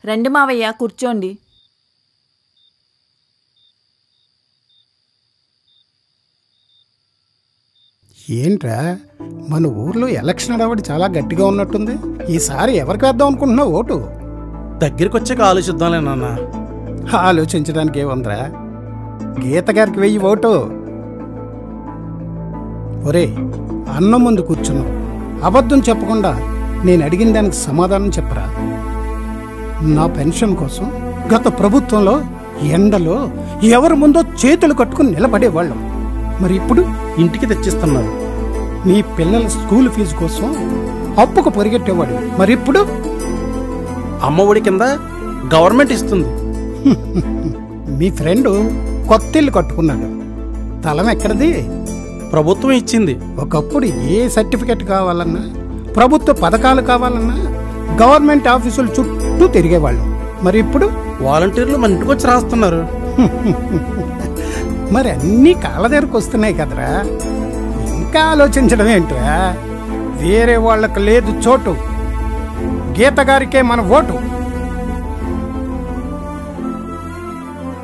రండి మావయ్య, కూర్చోండి. ఏంట్రా, మన ఊర్లో ఎలక్షన్ అడవడి చాలా గట్టిగా ఉన్నట్టుంది. ఈసారి ఎవరికి వేద్దాం అనుకుంటున్నావు ఓటు? దగ్గరికి వచ్చాక ఆలోచిద్దాంలే నాన్న. ఆలోచించడానికి ఏముందిరా, గీత గారికి వెయ్యి ఓటు. ఒరే, అన్నం ముందు కూర్చున్నావు, అబద్ధం చెప్పకుండా నేను అడిగిన దానికి సమాధానం చెప్పరా. నా పెన్షన్ కోసం గత ప్రభుత్వంలో ఎండలో ఎవరి ముందో చేతులు కట్టుకుని నిలబడేవాళ్ళం. మరి ఇప్పుడు ఇంటికి తెచ్చిస్తున్నారు. నీ పిల్లల స్కూల్ ఫీజు కోసం అప్పుకు పరిగెట్టేవాడు. మరి ఇప్పుడు అమ్మ ఒడి కింద గవర్నమెంట్ ఇస్తుంది. మీ ఫ్రెండు కొత్త ఇల్లు కట్టుకున్నాడు, స్థలం ఎక్కడిది? ప్రభుత్వం ఇచ్చింది. ఒకప్పుడు ఏ సర్టిఫికెట్ కావాలన్నా, ప్రభుత్వ పథకాలు కావాలన్నా గవర్నమెంట్ ఆఫీసుల చుట్టూ తిరిగేవాళ్ళు. మరి ఇప్పుడు వాలంటీర్లు మన ఇంటికి వచ్చి రాస్తున్నారు. మరి అన్నీ కాళ్ళ దగ్గరకు వస్తున్నాయి కదరా, ఇంకా ఆలోచించడం ఏంట్రా? వేరే వాళ్ళకు లేదు చోటు, గీత గారికే మన ఓటు.